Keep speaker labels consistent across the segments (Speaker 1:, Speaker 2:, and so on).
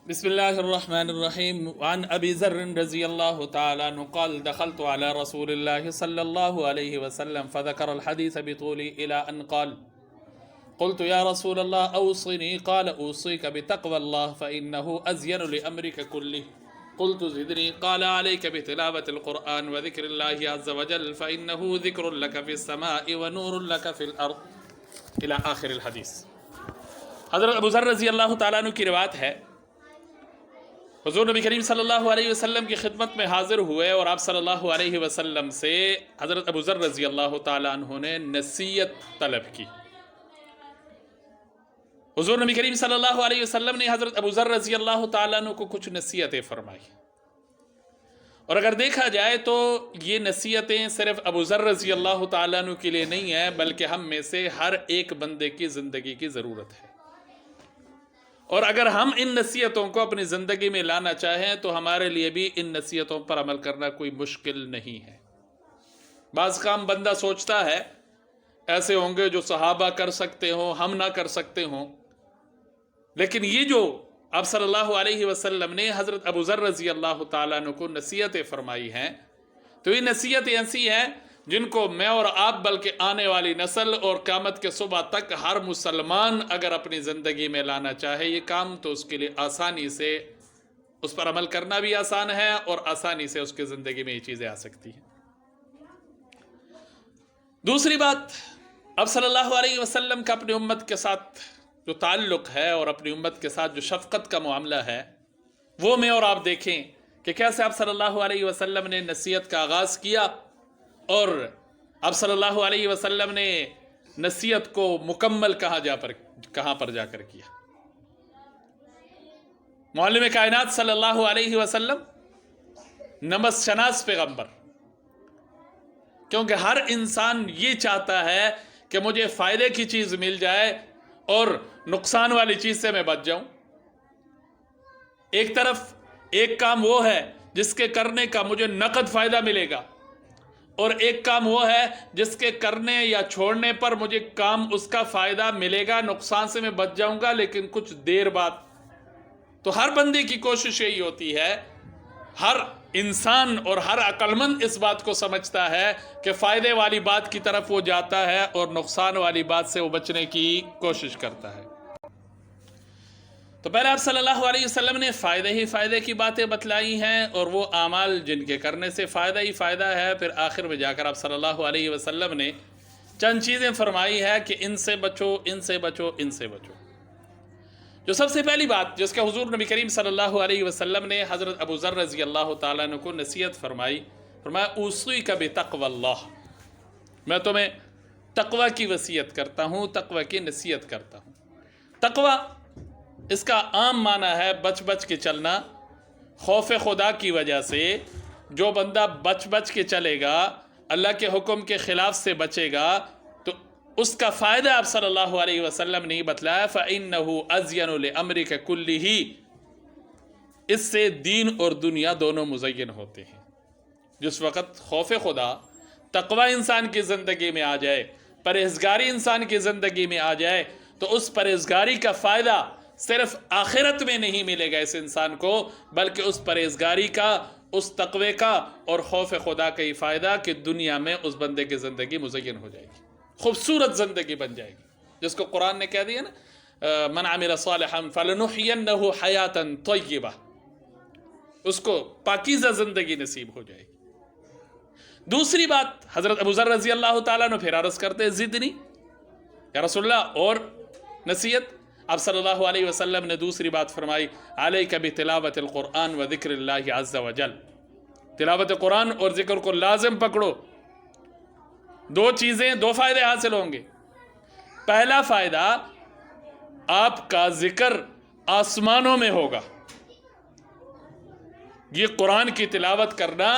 Speaker 1: بسم الله الرحمن الرحيم. وعن أبي ذر رضي الله تعالى عنه قال دخلت على رسول الله صلى الله عليه وسلم فذكر الحديث بطوله إلى أن قال قلت يا رسول الله أوصني قال أوصيك بتقوى الله فإنه أزين لأمرك كله. قلت زدني قال عليك بتلاوة القرآن وذكر الله عز وجل فإنه ذكر لك في السماء ونور لك في الأرض إلى آخر الحديث. حضرت ابو ذر رضی اللہ تعالیٰ عنہ کی روایت ہے، حضور نبی کریم صلی اللہ علیہ وسلم کی خدمت میں حاضر ہوئے اور آپ صلی اللہ علیہ وسلم سے حضرت ابو ذر رضی اللہ تعالیٰ عنہ نے نصیحت طلب کی۔ حضور نبی کریم صلی اللہ علیہ وسلم نے حضرت ابو ذر رضی اللہ تعالیٰ عنہ کو کچھ نصیحتیں فرمائی، اور اگر دیکھا جائے تو یہ نصیحتیں صرف ابو ذر رضی اللہ تعالیٰ عنہ کے لیے نہیں ہیں، بلکہ ہم میں سے ہر ایک بندے کی زندگی کی ضرورت ہے۔ اور اگر ہم ان نصیحتوں کو اپنی زندگی میں لانا چاہیں تو ہمارے لیے بھی ان نصیحتوں پر عمل کرنا کوئی مشکل نہیں ہے۔ بعض کام بندہ سوچتا ہے ایسے ہوں گے جو صحابہ کر سکتے ہوں، ہم نہ کر سکتے ہوں، لیکن یہ جو آپ صلی اللہ علیہ وسلم نے حضرت ابو ذر رضی اللہ تعالیٰ عنہ کو نصیحتیں فرمائی ہیں، تو یہ نصیحتیں ایسی ہیں جن کو میں اور آپ بلکہ آنے والی نسل اور قیامت کے صبح تک ہر مسلمان اگر اپنی زندگی میں لانا چاہے یہ کام، تو اس کے لیے آسانی سے اس پر عمل کرنا بھی آسان ہے اور آسانی سے اس کی زندگی میں یہ چیزیں آ سکتی ہیں۔ دوسری بات، اب صلی اللہ علیہ وسلم کا اپنی امت کے ساتھ جو تعلق ہے اور اپنی امت کے ساتھ جو شفقت کا معاملہ ہے، وہ میں اور آپ دیکھیں کہ کیسے آپ صلی اللہ علیہ وسلم نے نصیحت کا آغاز کیا، اور آپ صلی اللہ علیہ وسلم نے نصیحت کو مکمل کہاں پر جا کر کیا۔ معلم کائنات صلی اللہ علیہ وسلم نمس شناس پیغمبر، کیونکہ ہر انسان یہ چاہتا ہے کہ مجھے فائدے کی چیز مل جائے اور نقصان والی چیز سے میں بچ جاؤں۔ ایک طرف ایک کام وہ ہے جس کے کرنے کا مجھے نقد فائدہ ملے گا، اور ایک کام وہ ہے جس کے کرنے یا چھوڑنے پر مجھے کام اس کا فائدہ ملے گا، نقصان سے میں بچ جاؤں گا لیکن کچھ دیر بعد۔ تو ہر بندے کی کوشش یہی ہوتی ہے، ہر انسان اور ہر عقل مند اس بات کو سمجھتا ہے کہ فائدے والی بات کی طرف وہ جاتا ہے اور نقصان والی بات سے وہ بچنے کی کوشش کرتا ہے۔ تو پہلے آپ صلی اللہ علیہ وسلم نے فائدے کی باتیں بتلائی ہیں، اور وہ اعمال جن کے کرنے سے فائدہ ہی فائدہ ہے۔ پھر آخر میں جا کر آپ صلی اللہ علیہ وسلم نے چند چیزیں فرمائی ہے کہ ان سے بچو، ان سے بچو، ان سے بچو۔ جو سب سے پہلی بات جس کا حضور نبی کریم صلی اللہ علیہ وسلم نے حضرت ابو ذر رضی اللہ تعالیٰ عنہ کو نصیحت فرمایا اوصیک بتقوی اللہ، میں تمہیں تقوی کی وصیت کرتا ہوں، تقوی کی نصیحت کرتا ہوں۔ تقوی اس کا عام معنی ہے بچ بچ کے چلنا۔ خوف خدا کی وجہ سے جو بندہ بچ بچ کے چلے گا، اللہ کے حکم کے خلاف سے بچے گا، تو اس کا فائدہ آپ صلی اللہ علیہ وسلم نے بتلایا فَإِنَّهُ أَزْيَنُ لِأَمْرِكَ كُلِّهِ، اس سے دین اور دنیا دونوں مزین ہوتے ہیں۔ جس وقت خوف خدا، تقوی انسان کی زندگی میں آ جائے، پرہیزگاری انسان کی زندگی میں آ جائے، تو اس پرہیزگاری کا فائدہ صرف آخرت میں نہیں ملے گا اس انسان کو، بلکہ اس پرہیزگاری کا، اس تقوی کا اور خوف خدا کا یہ فائدہ کہ دنیا میں اس بندے کی زندگی مزین ہو جائے گی، خوبصورت زندگی بن جائے گی، جس کو قرآن نے کہہ دیا نا من عمل صالحا فلنحینہ حیاتا طیبہ، اس کو پاکیزہ زندگی نصیب ہو جائے گی۔ دوسری بات، حضرت ابو ذر رضی اللہ تعالیٰ نے پھر عرض کرتے زدنی یا رسول اللہ، اور نصیحت۔ آپ صلی اللہ علیہ وسلم نے دوسری بات فرمائی علیک بتلاوت القرآن و ذکر اللہ عز و جل، تلاوت قرآن اور ذکر کو لازم پکڑو۔ دو چیزیں، دو فائدے حاصل ہوں گے۔ پہلا فائدہ، آپ کا ذکر آسمانوں میں ہوگا۔ یہ قرآن کی تلاوت کرنا،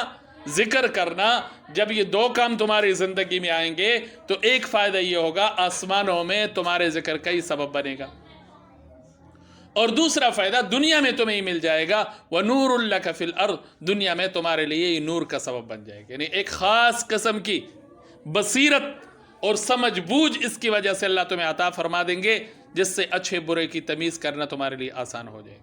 Speaker 1: ذکر کرنا، جب یہ دو کام تمہاری زندگی میں آئیں گے تو ایک فائدہ یہ ہوگا آسمانوں میں تمہارے ذکر کا ہی سبب بنے گا، اور دوسرا فائدہ دنیا میں تمہیں ہی مل جائے گا وَنُورٌ لَكَ فِي الْأَرْضِ، دنیا میں تمہارے لیے یہ نور کا سبب بن جائے گا۔ یعنی ایک خاص قسم کی بصیرت اور سمجھ بوجھ اس کی وجہ سے اللہ تمہیں عطا فرما دیں گے، جس سے اچھے برے کی تمیز کرنا تمہارے لیے آسان ہو جائے گا۔